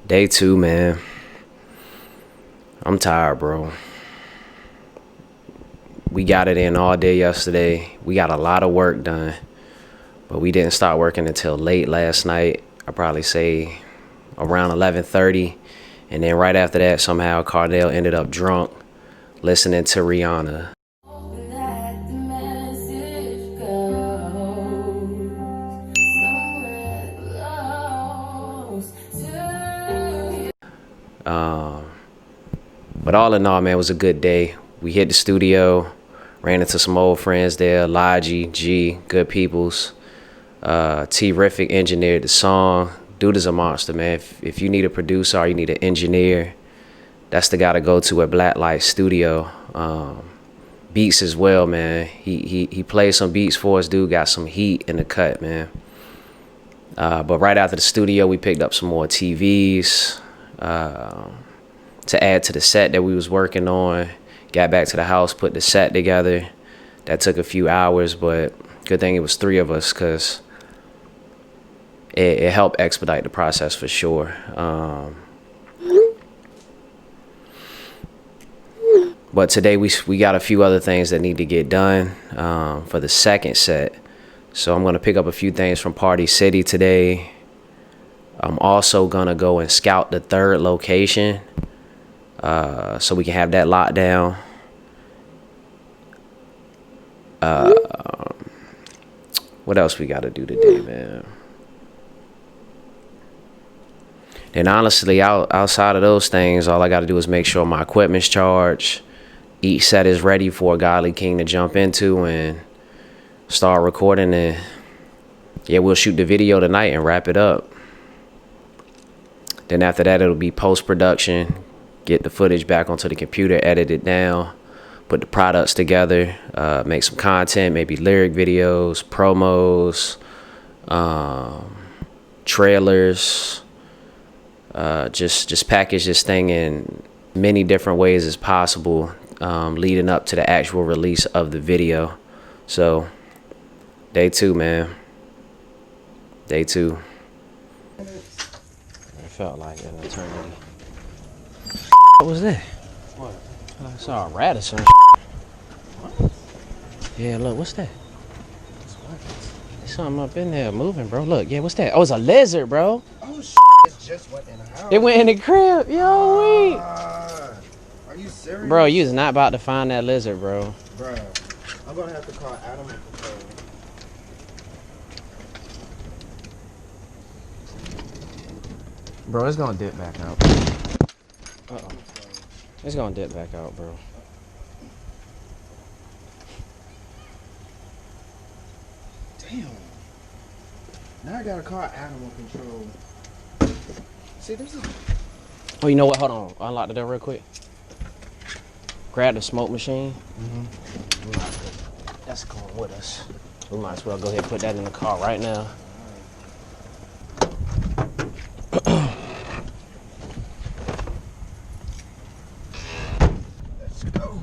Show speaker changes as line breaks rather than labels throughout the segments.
Day two, man. I'm tired, bro. We got it in all day yesterday. We got a lot of work done, but we didn't start working until late last night. I'd probably say around 11:30. And then right after that, somehow Cardell ended up drunk listening to Rihanna. But all in all, man, it was a good day. We hit the studio, ran into some old friends there. Out All A.G.K, good peoples. T-Rific engineered the song. Dude is a monster, man. If you need a producer or you need an engineer, that's the guy to go to at Blacklight Studio. Beats as well, man. He played some beats for us. Dude got some heat in the cut, man. But right after the studio, we picked up some more TVs to add to the set that we was working on. Got back to the house, put the set together. That took a few hours, but good thing it was three of us, because it helped expedite the process for sure. But today we got a few other things that need to get done for the second set. So I'm going to pick up a few things from Party City today. I'm also going to go and scout the third location so we can have that locked down. What else we got to do today, man? And honestly, outside of those things, all I got to do is make sure my equipment's charged. Each set is ready for a Godly King to jump into and start recording. And yeah, we'll shoot the video tonight and wrap it up. Then after that, it'll be post-production. Get the footage back onto the computer, edit it down, put the products together, make some content, maybe lyric videos, promos, trailers. Just package this thing in many different ways as possible, leading up to the actual release of the video. So, day two, man. Day two. It felt like an eternity. What was that? What? I saw a rat or something. What? Yeah, look, what's that? There's something up in there moving, bro. Look, yeah, what's that? Oh, it's a lizard, bro.
Oh, it just went in the house.
It went in the crib. Yo, wait.
Are you serious?
Bro, you was not about to find that lizard, bro.
Bro, I'm going to have to call animal control.
Bro, it's gonna dip back out. Uh-oh. It's gonna dip back out, bro.
Damn. Now I gotta call animal control. See, there's a...
Oh, you know what? Hold on. Unlock the door real quick. Grab the smoke machine. That's going with us. We might as well go ahead and put that in the car right now.
Let's go.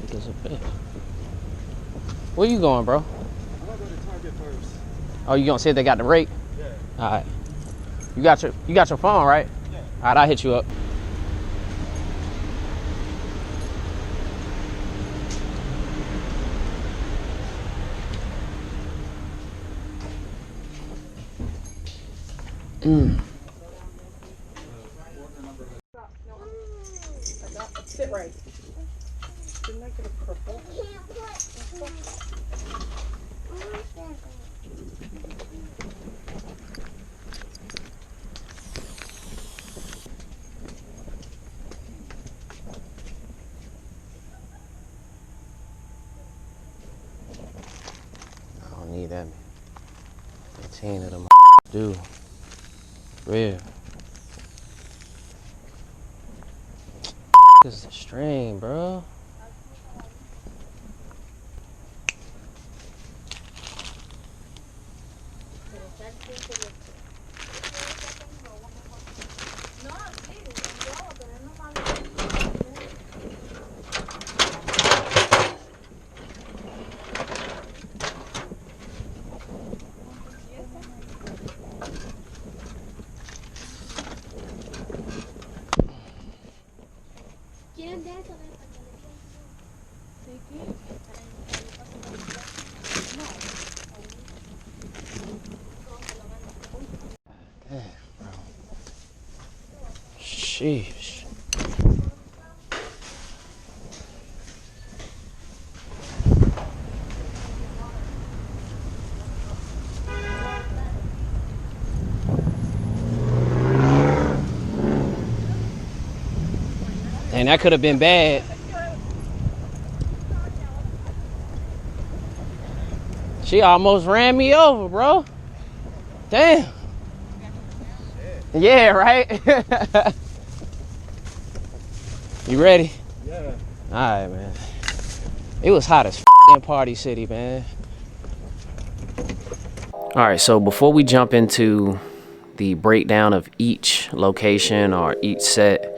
There's a bit. Where you going, bro?
I'm gonna go to Target first.
Oh, you gonna see if they got the rate?
Yeah.
All right. You got your phone, right?
Yeah.
All right, I'll hit you up.
Sit right. Didn't I get a purple?
I don't need that. 15 of them do. Real. This is a string, bro. Sheesh. And that could have been bad. She almost ran me over, bro. Damn. Yeah, right? You ready?
Yeah.
All right, man. It was hot as in Party City, man. All right, so before we jump into the breakdown of each location or each set,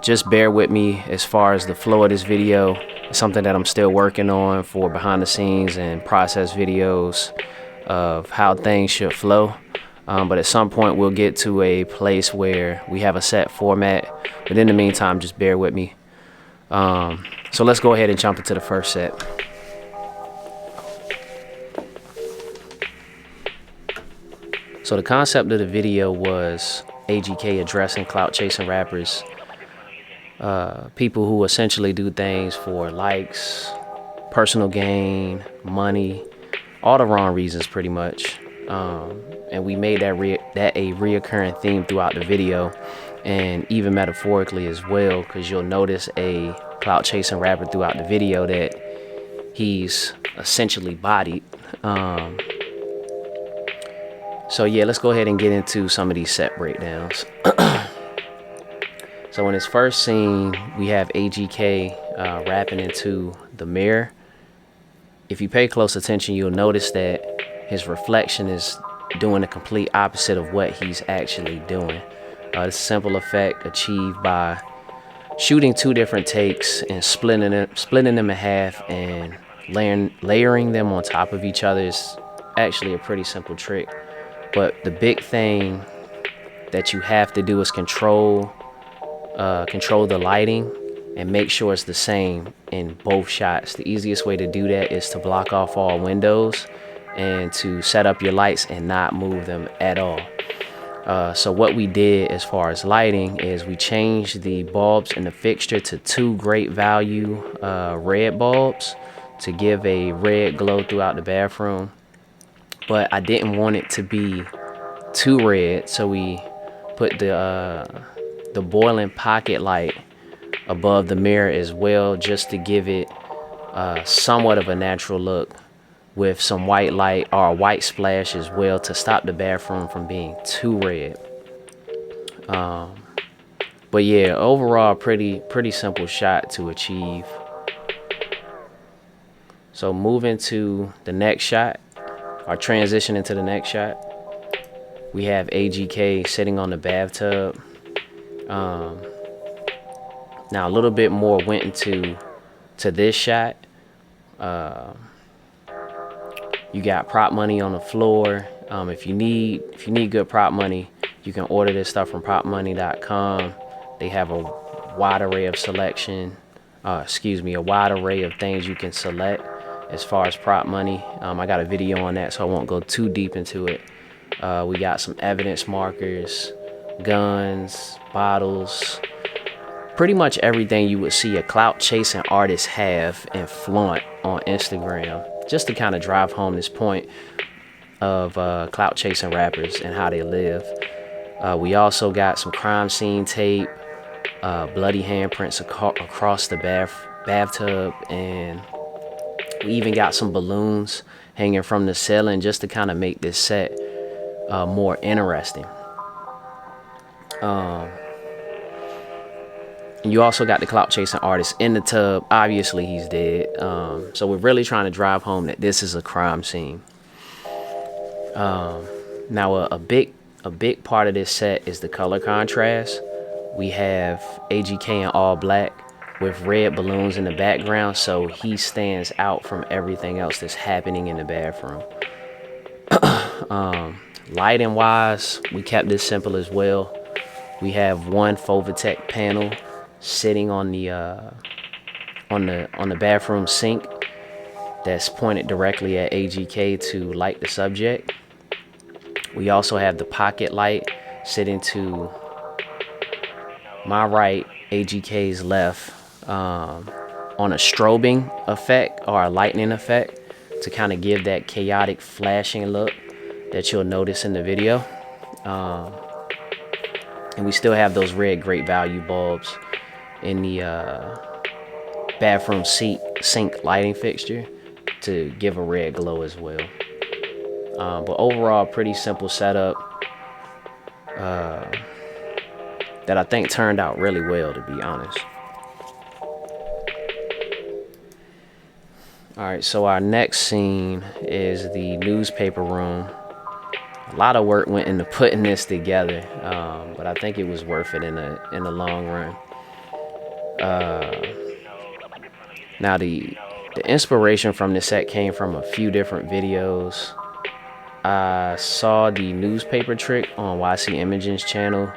just bear with me as far as the flow of this video. It's something that I'm still working on for behind the scenes and process videos of how things should flow. But at some point we'll get to a place where we have a set format. But in the meantime, just bear with me. So let's go ahead and jump into the first set. So the concept of the video was A.G.K addressing clout chasing rappers, people who essentially do things for likes, personal gain, money, all the wrong reasons pretty much. And we made that a reoccurring theme throughout the video, and even metaphorically as well, because you'll notice a clout chasing rapper throughout the video that he's essentially bodied. So yeah, let's go ahead and get into some of these set breakdowns. So in his first scene, we have A.G.K rapping into the mirror. If you pay close attention, you'll notice that his reflection is doing the complete opposite of what he's actually doing. This simple effect achieved by shooting two different takes and splitting them in half and layering them on top of each other is actually a pretty simple trick. But the big thing that you have to do is control the lighting and make sure it's the same in both shots. The easiest way to do that is to block off all windows and to set up your lights and not move them at all. So what we did as far as lighting is we changed the bulbs in the fixture to 2 great value red bulbs to give a red glow throughout the bathroom. But I didn't want it to be too red, so we put the boiling pocket light above the mirror as well, just to give it somewhat of a natural look, with some white light or a white splash as well to stop the bathroom from being too red. But yeah, overall pretty simple shot to achieve. So moving to the next shot, or transition into the next shot, we have A.G.K sitting on the bathtub. Now a little bit more went into this shot. You got prop money on the floor. If you need good prop money, you can order this stuff from propmoney.com. They have a wide array of selection. A wide array of things you can select as far as prop money. I got a video on that, so I won't go too deep into it. We got some evidence markers, guns, bottles, pretty much everything you would see a clout chasing artist have and flaunt on Instagram, just to kind of drive home this point of clout chasing rappers and how they live. We also got some crime scene tape, bloody handprints across the bathtub, and we even got some balloons hanging from the ceiling just to kind of make this set more interesting. You also got the clout chasing artist in the tub. Obviously he's dead. So we're really trying to drive home that this is a crime scene. Now a big part of this set is the color contrast. We have A.G.K in all black with red balloons in the background, so he stands out from everything else that's happening in the bathroom. Lighting wise, we kept this simple as well. We have one Fovatech panel sitting on the bathroom sink that's pointed directly at AGK to light the subject. We also have the pocket light sitting to my right, AGK's left, on a strobing effect or a lightning effect to kind of give that chaotic flashing look that you'll notice in the video. And we still have those red great value bulbs in the bathroom sink lighting fixture to give a red glow as well. But overall, pretty simple setup that I think turned out really well, to be honest. All right, so our next scene is the newspaper room. A lot of work went into putting this together, but I think it was worth it in the long run. Now the inspiration from this set came from a few different videos. I saw the newspaper trick on YC Imaging's channel,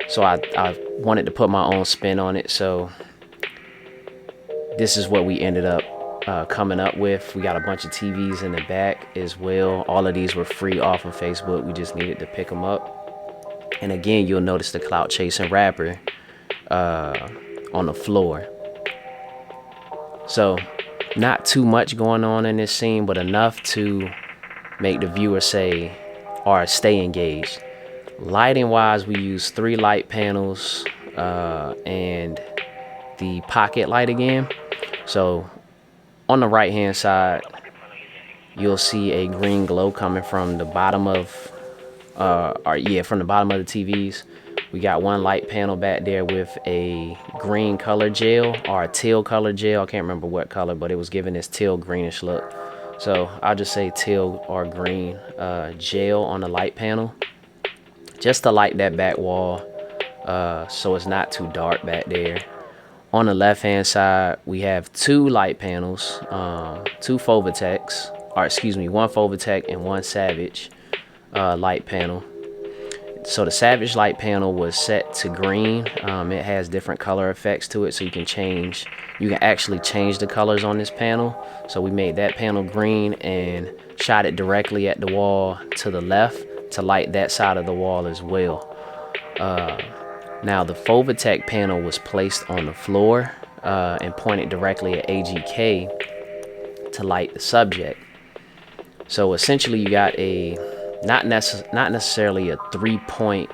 so I wanted to put my own spin on it. So this is what we ended up coming up with. We got a bunch of TVs in the back as well. All of these were free off of Facebook. We just needed to pick them up. And again, you'll notice the clout chasing wrapper on the floor. So not too much going on in this scene, but enough to make the viewer say or stay engaged. Lighting wise, we use 3 light panels and the pocket light again. So on the right hand side, you'll see a green glow coming from the bottom of from the bottom of the TVs. We got one light panel back there with a green color gel or a teal color gel. I can't remember what color, but it was giving this teal greenish look. So I'll just say teal or green gel on the light panel, just to light that back wall so it's not too dark back there. On the left hand side, we have 2 light panels, 2 Fovatechs, or excuse me, 1 Fovatech and 1 Savage light panel. So the Savage light panel was set to green. It has different color effects to it, so you can actually change the colors on this panel. So we made that panel green and shot it directly at the wall to the left to light that side of the wall as well. Now the Fovatech panel was placed on the floor and pointed directly at AGK to light the subject. So essentially you got a not necessarily a 3-point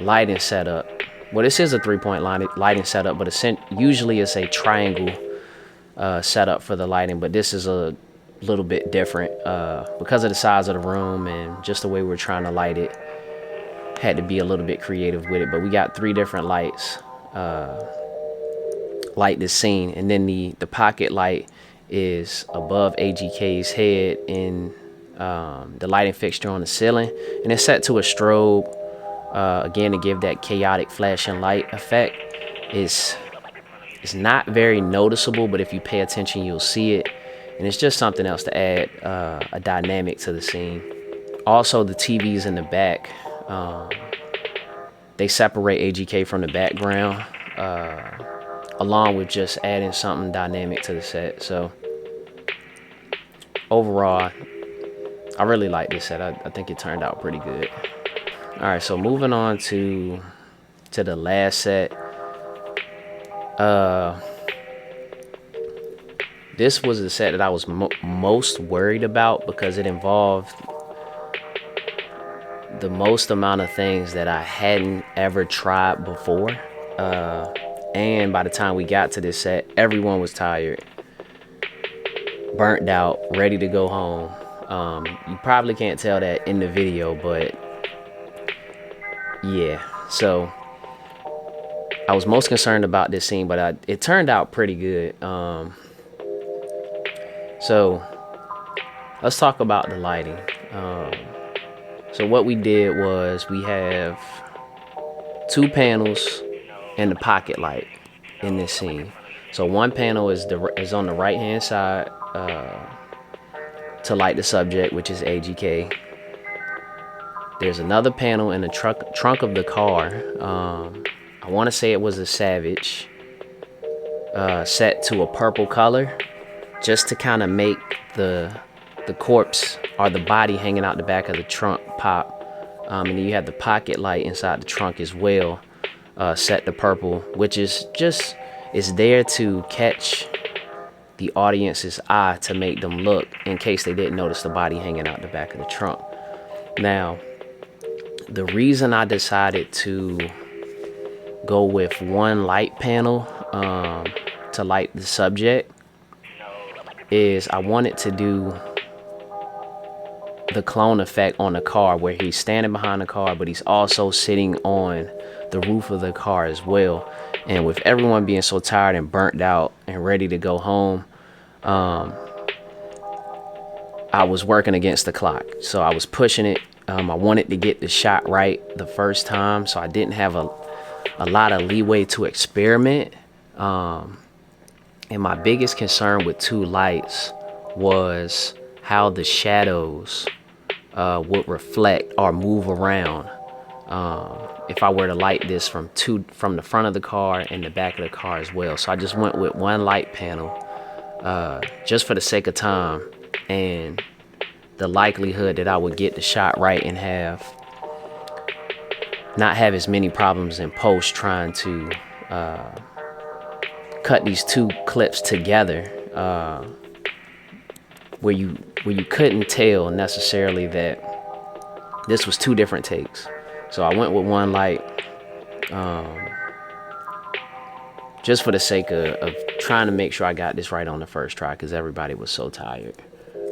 lighting setup. Well, this is a 3-point lighting setup, but usually it's a triangle setup for the lighting, but this is a little bit different because of the size of the room and just the way we're trying to light it. Had to be a little bit creative with it, but we got 3 different lights light this scene, and then the pocket light is above AGK's head in the lighting fixture on the ceiling, and it's set to a strobe again to give that chaotic flashing light effect. It's not very noticeable, but if you pay attention you'll see it, and it's just something else to add a dynamic to the scene. Also, the TVs in the back, they separate AGK from the background, along with just adding something dynamic to the set. So overall, I really like this set. I think it turned out pretty good. All right, so moving on to the last set. This was the set that I was most worried about because it involved the most amount of things that I hadn't ever tried before. And by the time we got to this set, everyone was tired, burnt out, ready to go home. You probably can't tell that in the video, but yeah. So I was most concerned about this scene, but it turned out pretty good. So let's talk about the lighting. So what we did was we have 2 panels and the pocket light in this scene. So one panel is on the right hand side to light the subject, which is AGK. There's another panel in the trunk of the car. I want to say it was a Savage, set to a purple color, just to kind of make the corpse or the body hanging out the back of the trunk pop. And then you have the pocket light inside the trunk as well, set to purple, which is there to catch the audience's eye, to make them look in case they didn't notice the body hanging out the back of the trunk. Now, the reason I decided to go with one light panel to light the subject is I wanted to do the clone effect on the car, where he's standing behind the car, but he's also sitting on the roof of the car as well. And with everyone being so tired and burnt out and ready to go home, I was working against the clock, so I was pushing it. I wanted to get the shot right the first time, so I didn't have a lot of leeway to experiment. And my biggest concern with two lights was how the shadows would reflect or move around if I were to light this from the front of the car and the back of the car as well. So I just went with one light panel, just for the sake of time and the likelihood that I would get the shot right and not have as many problems in post trying to cut these two clips together, where you couldn't tell necessarily that this was two different takes. So I went with one light, just for the sake of trying to make sure I got this right on the first try, because everybody was so tired.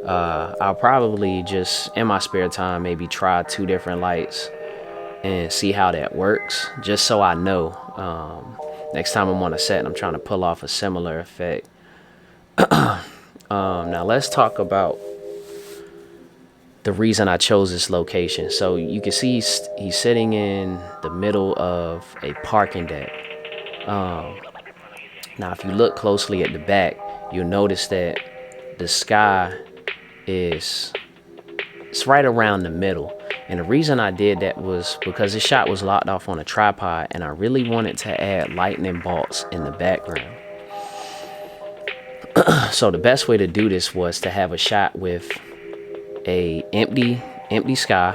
I'll probably just, in my spare time, maybe try two different lights and see how that works, just so I know next time I'm on a set and I'm trying to pull off a similar effect. Now let's talk about the reason I chose this location. So you can see he's sitting in the middle of a parking deck. Now if you look closely at the back, you'll notice that the sky it's right around the middle. And the reason I did that was because the shot was locked off on a tripod, and I really wanted to add lightning bolts in the background. So the best way to do this was to have a shot with a empty sky,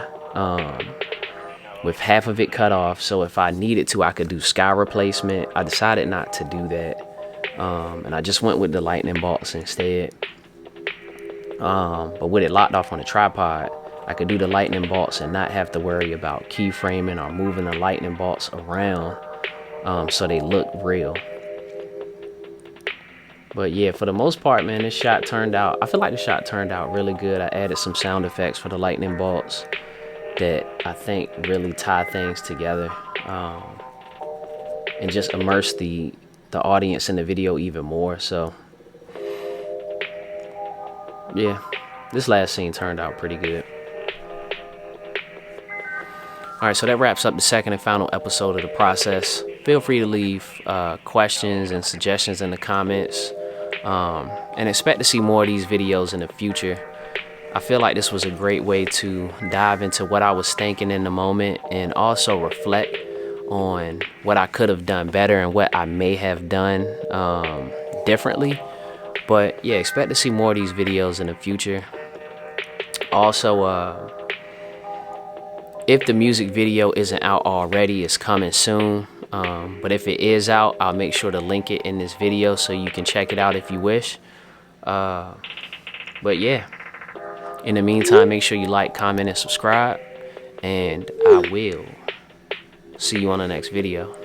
with half of it cut off. So if I needed to, I could do sky replacement. I decided not to do that, and I just went with the lightning bolts instead. But with it locked off on a tripod, I could do the lightning bolts and not have to worry about keyframing or moving the lightning bolts around, so they look real. But yeah, for the most part, man, I feel like the shot turned out really good. I added some sound effects for the lightning bolts that I think really tie things together, and just immerse the audience in the video even more. So yeah, this last scene turned out pretty good. Alright, so that wraps up the second and final episode of the process. Feel free to leave questions and suggestions in the comments, and expect to see more of these videos in the future. I feel like this was a great way to dive into what I was thinking in the moment, and also reflect on what I could have done better and what I may have done differently. But yeah, expect to see more of these videos in the future. Also, if the music video isn't out already, it's coming soon. But if it is out, I'll make sure to link it in this video so you can check it out if you wish. But yeah, in the meantime, make sure you like, comment, and subscribe. And I will see you on the next video.